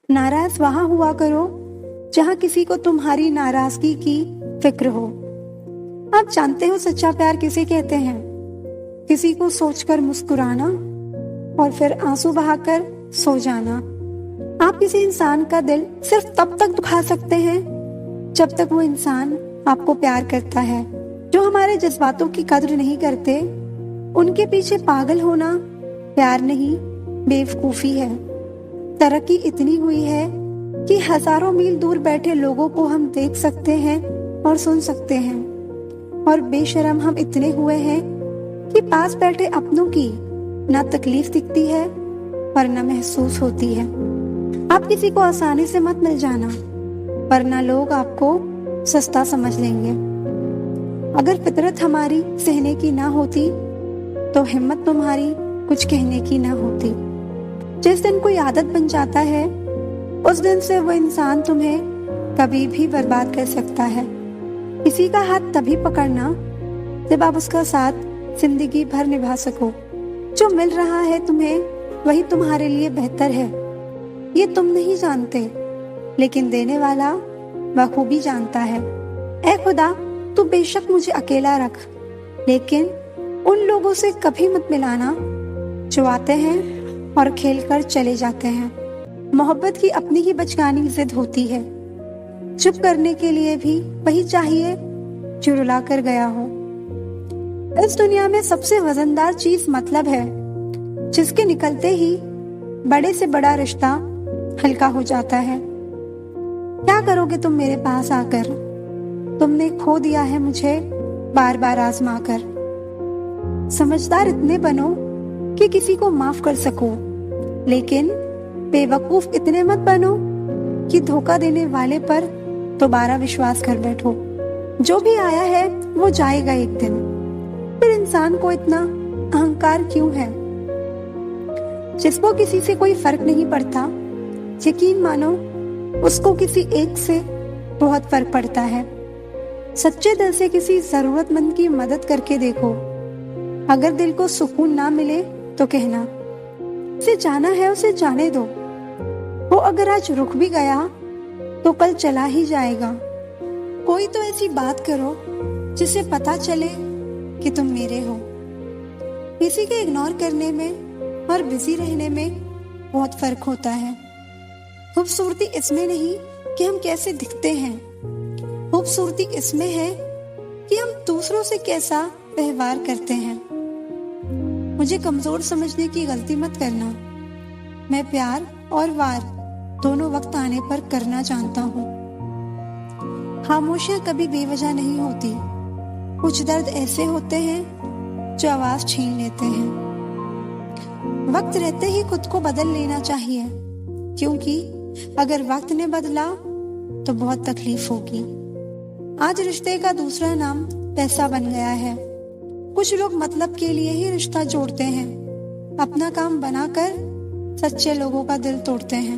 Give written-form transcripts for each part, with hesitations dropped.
नाराज वहां हुआ करो जहां किसी को तुम्हारी नाराजगी की फिक्र हो। आप जानते हो सच्चा प्यार किसे कहते हैं? किसी को सोचकर मुस्कुराना और फिर आंसू बहाकर सो जाना। आप किसी इंसान का दिल सिर्फ तब तक दुखा सकते हैं जब तक वो इंसान आपको प्यार करता है। जो हमारे जज्बातों की कद्र नहीं करते, उनके पीछे पागल होना प्यार नहीं, बेवकूफी है। तरक्की इतनी हुई है कि हजारों मील दूर बैठे लोगों को हम देख सकते हैं और सुन सकते हैं, और बेशरम हम इतने हुए हैं कि पास बैठे अपनों की ना तकलीफ दिखती है और ना महसूस होती है। आप किसी को आसानी से मत मिल जाना, वरना लोग आपको सस्ता समझ लेंगे। अगर फितरत हमारी सहने की ना होती तो हिम्मत तुम्हारी कुछ कहने की ना होती। जिस दिन कोई आदत बन जाता है, उस दिन से वो इंसान तुम्हें कभी भी बर्बाद कर सकता है। किसी का हाथ तभी पकड़ना जब आप उसका साथ जिंदगी भर निभा सको। जो मिल रहा है तुम्हें, वही तुम्हारे लिए बेहतर है। ये तुम नहीं जानते, लेकिन देने वाला बखूबी जानता है। ऐ खुदा, तू बेशक मुझे अकेला रख, लेकिन उन लोगों से कभी मत मिलाना जो आते हैं और खेल कर चले जाते हैं। मोहब्बत की अपनी ही बचकानी जिद होती है। चुप करने के लिए भी वही चाहिए जो रुला कर गया हो। इस दुनिया में सबसे वजनदार चीज मतलब है, जिसके निकलते ही बड़े से बड़ा रिश्ता हल्का हो जाता है। क्या करोगे तुम मेरे पास आकर? तुमने खो दिया है मुझे बार बार आजमा कर। समझदार इतने बनो कि किसी को माफ कर सको, लेकिन बेवकूफ इतने मत बनो कि धोखा देने वाले पर दोबारा विश्वास कर बैठो। जो भी आया है वो जाएगा एक दिन, फिर इंसान को इतना अहंकार क्यों है? जिसको किसी से कोई फर्क नहीं पड़ता, यकीन मानो उसको किसी एक से बहुत फर्क पड़ता है। सच्चे दिल से किसी जरूरतमंद की मदद करके देखो। अगर दिल को सुकून ना मिले तो कहना, उसे जाना है उसे जाने दो। वो अगर आज रुक भी गया तो कल चला ही जाएगा। कोई तो ऐसी बात करो जिसे पता चले कि तुम मेरे हो। किसी के इग्नोर करने में और बिजी रहने में बहुत फर्क होता है। खूबसूरती इसमें नहीं कि हम कैसे दिखते हैं, खूबसूरती इसमें है कि हम दूसरों से कैसा व्यवहार करते हैं। मुझे कमजोर समझने की गलती मत करना। मैं प्यार और वार दोनों वक्त आने पर करना जानता हूँ। खामोशियां कभी बेवजह नहीं होती। कुछ दर्द ऐसे होते हैं जो आवाज छीन लेते हैं। वक्त रहते ही खुद को बदल लेना चाहिए, क्योंकि अगर वक्त ने बदला तो बहुत तकलीफ होगी। आज रिश्ते का दूसरा नाम पैसा बन गया है। कुछ लोग मतलब के लिए ही रिश्ता जोड़ते हैं, अपना काम बनाकर सच्चे लोगों का दिल तोड़ते हैं।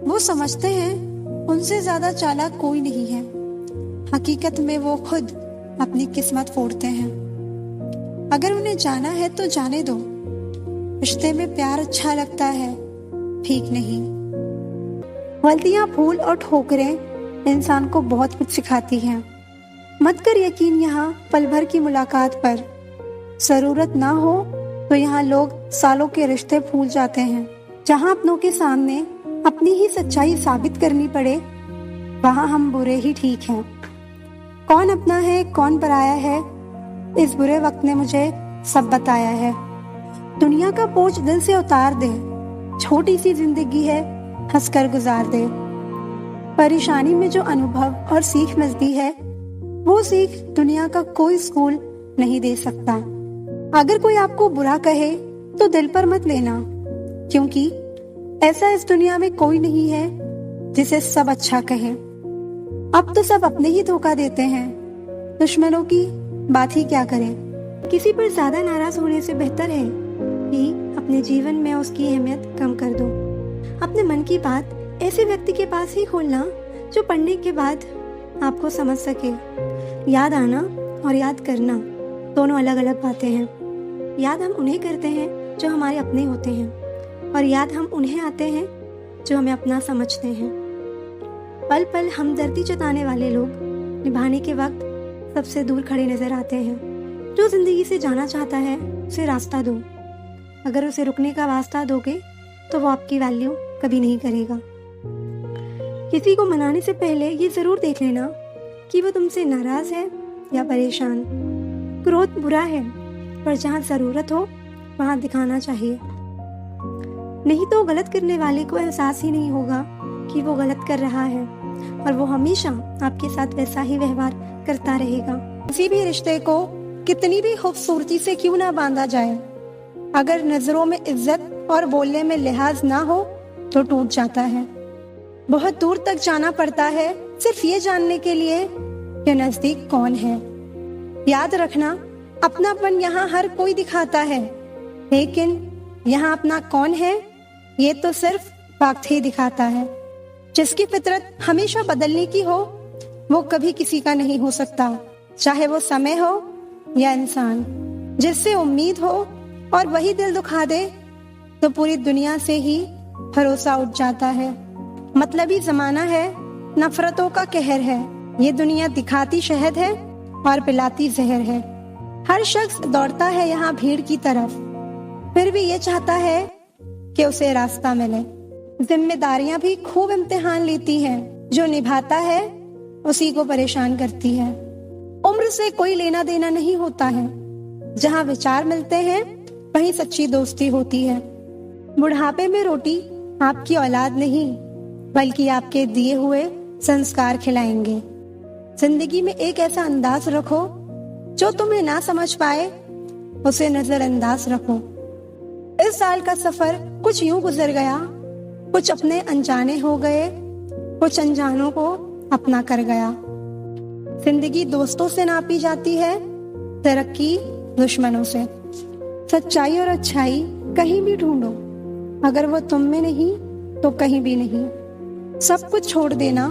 वो समझते हैं उनसे ज्यादा चालाक कोई नहीं है, हकीकत में वो खुद अपनी किस्मत फोड़ते हैं। अगर उन्हें जाना है तो जाने दो। रिश्ते में प्यार अच्छा लगता है, ठीक नहीं। गलतियां, भूल और ठोकरें इंसान को बहुत कुछ सिखाती हैं। मत कर यकीन यहाँ पल भर की मुलाकात पर। जरूरत ना हो तो यहाँ लोग सालों के रिश्ते भूल जाते हैं। जहाँ अपनों के सामने अपनी ही सच्चाई साबित करनी पड़े, वहाँ हम बुरे ही ठीक हैं। कौन अपना है कौन पराया है, इस बुरे वक्त ने मुझे सब बताया है। दुनिया का बोझ दिल से उतार दे, छोटी सी जिंदगी है हंसकर गुजार दे। परेशानी में जो अनुभव और सीख मिलती है, वो सीख दुनिया का कोई स्कूल नहीं दे सकता। अगर कोई आपको बुरा कहे तो दिल पर मत लेना, क्योंकि ऐसा इस दुनिया में कोई नहीं है जिसे सब अच्छा कहे। अब तो सब अपने ही धोखा देते हैं, दुश्मनों की बात ही क्या करें। किसी पर ज्यादा नाराज होने से बेहतर है कि अपने जीवन में उसकी अहमियत कम कर दो। अपने मन की बात ऐसे व्यक्ति के पास ही खोलना जो पढ़ने के बाद आपको समझ सके। याद आना और याद करना दोनों अलग अलग बातें हैं। याद हम उन्हें करते हैं जो हमारे अपने होते हैं, और याद हम उन्हें आते हैं जो हमें अपना समझते हैं। पल पल हमदर्दी जताने वाले लोग निभाने के वक्त सबसे दूर खड़े नजर आते हैं। जो जिंदगी से जाना चाहता है उसे रास्ता दो। अगर उसे रुकने का वास्ता दोगे तो वो आपकी वैल्यू कभी नहीं करेगा। किसी को मनाने से पहले ये जरूर देख लेना कि वो तुमसे नाराज है या परेशान। क्रोध बुरा है, पर जहाँ जरूरत हो वहाँ दिखाना चाहिए, नहीं तो गलत करने वाले को एहसास ही नहीं होगा कि वो गलत कर रहा है और वो हमेशा आपके साथ वैसा ही व्यवहार करता रहेगा। किसी भी रिश्ते को कितनी भी खूबसूरती से क्यों ना बांधा जाए, अगर नजरों में इज्जत और बोलने में लिहाज ना हो तो टूट जाता है। बहुत दूर तक जाना पड़ता है सिर्फ ये जानने के लिए कि नजदीक कौन है। याद रखना, अपनापन यहाँ हर कोई दिखाता है, लेकिन यहाँ अपना कौन है ये तो सिर्फ वक्त ही दिखाता है। जिसकी फितरत हमेशा बदलने की हो वो कभी किसी का नहीं हो सकता, चाहे वो समय हो या इंसान। जिससे उम्मीद हो और वही दिल दुखा दे तो पूरी दुनिया से ही भरोसा उठ जाता है। मतलबी जमाना है, नफरतों का कहर है, ये दुनिया दिखाती शहद है और पिलाती जहर है। हर शख्स दौड़ता है यहाँ भीड़ की तरफ, फिर भी ये चाहता है कि उसे रास्ता मिले। जिम्मेदारियां भी खूब इम्तिहान लेती हैं, जो निभाता है उसी को परेशान करती है। उम्र से कोई लेना देना नहीं होता है, जहाँ विचार मिलते हैं वहीं सच्ची दोस्ती होती है। बुढ़ापे में रोटी आपकी औलाद नहीं बल्कि आपके दिए हुए संस्कार खिलाएंगे। जिंदगी में एक ऐसा अंदाज रखो जो तुम्हें ना समझ पाए उसे नजरअंदाज रखो। इस साल का सफर कुछ यूं गुजर गया, कुछ अपने अनजाने हो गए, कुछ अनजानों को अपना कर गया। जिंदगी दोस्तों से नापी जाती है, तरक्की दुश्मनों से। सच्चाई और अच्छाई कहीं भी ढूंढो, अगर वो तुम में नहीं तो कहीं भी नहीं। सब कुछ छोड़ देना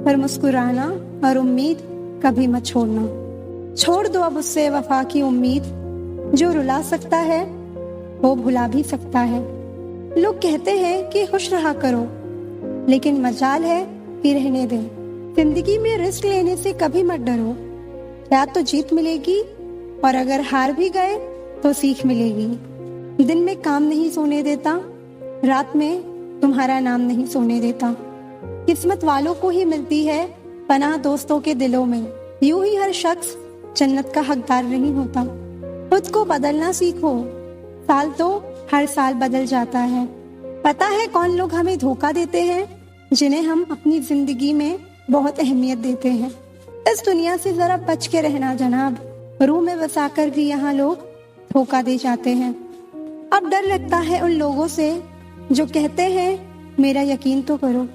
पर मुस्कुराना और उम्मीद कभी मत छोड़ना। छोड़ दो अब उससे वफा की उम्मीद, जो रुला सकता है वो भुला भी सकता है। लोग कहते हैं कि खुश रहा करो, लेकिन मजाल है कि रहने दे। जिंदगी में रिस्क लेने से कभी मत डरो, या तो जीत मिलेगी और अगर हार भी गए तो सीख मिलेगी। दिन में काम नहीं सोने देता, रात में तुम्हारा नाम नहीं सोने देता। किस्मत वालों को ही मिलती है पनाह दोस्तों के दिलों में। यूं ही हर शख्स जन्नत का हकदार नहीं होता। खुद को बदलना सीखो, साल तो हर साल बदल जाता है। पता है कौन लोग हमें धोखा देते हैं, जिन्हें हम अपनी जिंदगी में बहुत अहमियत देते हैं। इस दुनिया से जरा बच के रहना जनाब, रूह में बसाकर भी यहाँ लोग धोखा दे जाते हैं। अब डर लगता है उन लोगों से जो कहते हैं मेरा यकीन तो करो।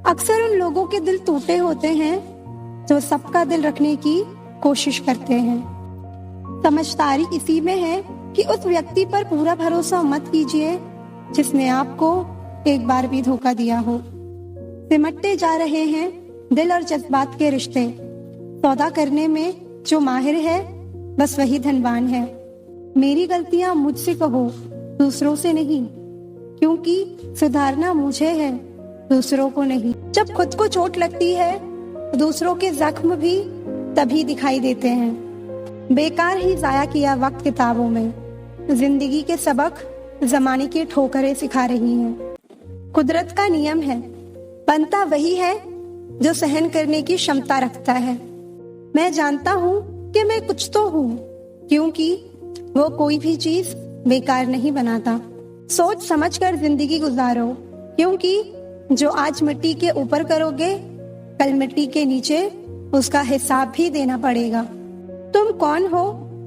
अक्सर उन लोगों के दिल टूटे होते हैं जो सबका दिल रखने की कोशिश करते हैं। समझदारी इसी में है कि उस व्यक्ति पर पूरा भरोसा मत कीजिए जिसने आपको एक बार भी धोखा दिया हो। सिमटते जा रहे हैं दिल और जज्बात के रिश्ते। सौदा करने में जो माहिर है बस वही धनवान है। मेरी गलतियां मुझसे कहो, दूसरों से नहीं, क्योंकि सुधारना मुझे है, दूसरों को नहीं। जब खुद को चोट लगती है दूसरों के जख्म भी तभी दिखाई देते हैं। बेकार ही जाया किया वक्त किताबों में। जिंदगी के सबक जमाने की ठोकरें सिखा रही हैं। कुदरत का नियम है, बनता वही है जो सहन करने की क्षमता रखता है। मैं जानता हूँ कि मैं कुछ तो हूँ, क्योंकि वो कोई भी चीज बेकार नहीं बनाता। सोच समझ कर जिंदगी गुजारो, क्योंकि जो आज मिट्टी के ऊपर करोगे कल मिट्टी के नीचे उसका हिसाब भी देना पड़ेगा। तुम कौन हो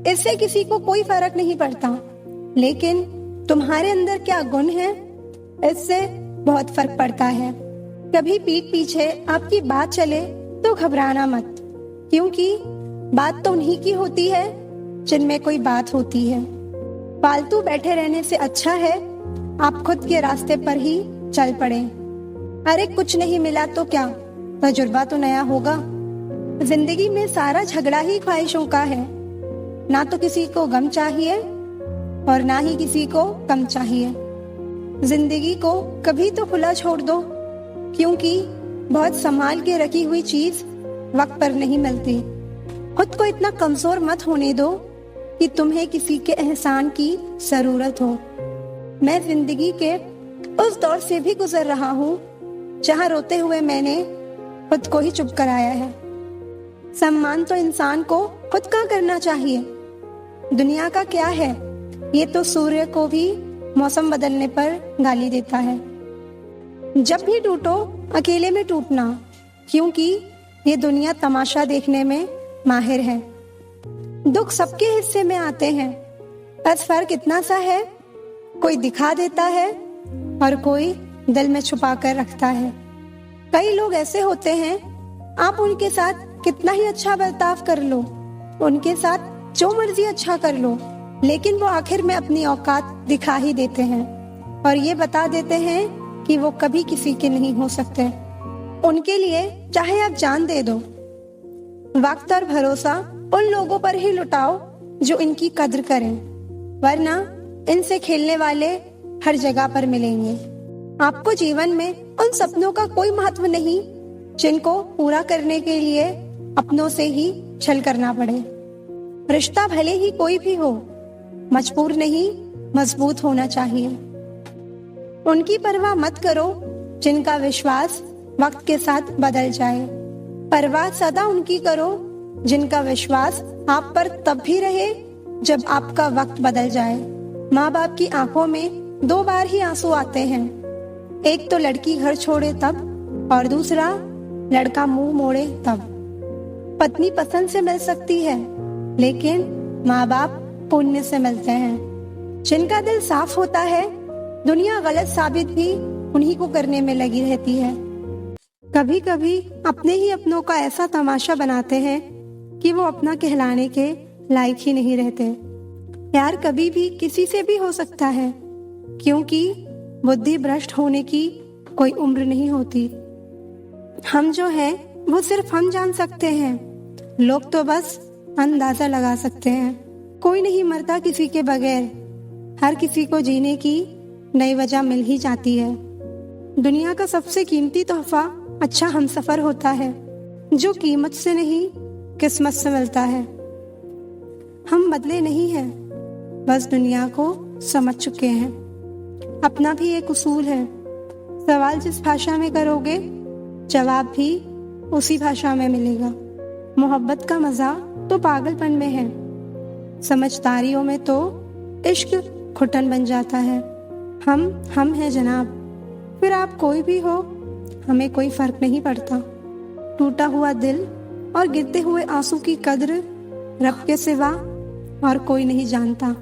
इससे किसी को कोई फर्क नहीं पड़ता, लेकिन तुम्हारे अंदर क्या गुण है इससे बहुत फर्क पड़ता है। कभी पीठ पीछे आपकी बात चले तो घबराना मत, क्योंकि बात तो उन्हीं की होती है जिनमें कोई बात होती है। फालतू बैठे रहने से अच्छा है आप खुद के रास्ते पर ही चल पड़े। अरे कुछ नहीं मिला तो क्या, तजुर्बा तो नया होगा। जिंदगी में सारा झगड़ा ही ख्वाहिशों का है, ना तो किसी को गम चाहिए और ना ही किसी को कम चाहिए। जिंदगी को कभी तो खुला छोड़ दो, क्योंकि बहुत संभाल के रखी हुई चीज वक्त पर नहीं मिलती। खुद को इतना कमजोर मत होने दो कि तुम्हें किसी के एहसान की जरूरत हो। मैं जिंदगी के उस दौर से भी गुजर रहा हूँ जहाँ रोते हुए मैंने खुद को ही चुप कराया है। सम्मान तो इंसान को खुद का करना चाहिए। दुनिया का क्या है, ये तो सूर्य को भी मौसम बदलने पर गाली देता है। जब भी टूटो अकेले में टूटना, क्योंकि ये दुनिया तमाशा देखने में माहिर है। दुख सबके हिस्से में आते हैं, बस फर्क इतना सा है, कोई दिखा देता है और कोई दिल में छुपा कर रखता है। कई लोग ऐसे होते हैं, आप उनके साथ कितना ही अच्छा बर्ताव कर लो, उनके साथ जो मर्जी अच्छा कर लो, लेकिन वो आखिर में अपनी औकात दिखा ही देते हैं और ये बता देते हैं कि वो कभी किसी के नहीं हो सकते। उनके लिए चाहे आप जान दे दो। वक्त और भरोसा उन लोगों पर ही लुटाओ जो इनकी कद्र करें, वरना इनसे खेलने वाले हर जगह पर मिलेंगे। आपको जीवन में उन सपनों का कोई महत्व नहीं जिनको पूरा करने के लिए अपनों से ही छल करना पड़े। रिश्ता भले ही कोई भी हो, मजबूर नहीं मजबूत होना चाहिए। उनकी परवाह मत करो जिनका विश्वास वक्त के साथ बदल जाए। परवाह सदा उनकी करो जिनका विश्वास आप पर तब भी रहे जब आपका वक्त बदल जाए। माँ बाप की आंखों में 2 बार ही आंसू आते हैं, एक तो लड़की घर छोड़े तब और दूसरा लड़का मुंह मोड़े तब। पत्नी पसंद से मिल सकती है, लेकिन माँ बाप पुण्य से मिलते हैं। जिनका दिल साफ होता है, दुनिया गलत साबित भी उन्हीं को करने में लगी रहती है। कभी कभी अपने ही अपनों का ऐसा तमाशा बनाते हैं कि वो अपना कहलाने के लायक ही नहीं रहते। प्यार कभी भी किसी से भी हो सकता है, क्योंकि बुद्धि भ्रष्ट होने की कोई उम्र नहीं होती। हम जो है वो सिर्फ हम जान सकते हैं, लोग तो बस अंदाजा लगा सकते हैं। कोई नहीं मरता किसी के बगैर, हर किसी को जीने की नई वजह मिल ही जाती है। दुनिया का सबसे कीमती तोहफा अच्छा हमसफर होता है, जो कीमत से नहीं किस्मत से मिलता है। हम बदले नहीं हैं, बस दुनिया को समझ चुके हैं। अपना भी एक उसूल है, सवाल जिस भाषा में करोगे जवाब भी उसी भाषा में मिलेगा। मोहब्बत का मजा तो पागलपन में है, समझदारियों में तो इश्क घुटन बन जाता है। हम हैं जनाब, फिर आप कोई भी हो, हमें कोई फर्क नहीं पड़ता। टूटा हुआ दिल और गिरते हुए आंसू की कद्र रब के सिवा और कोई नहीं जानता।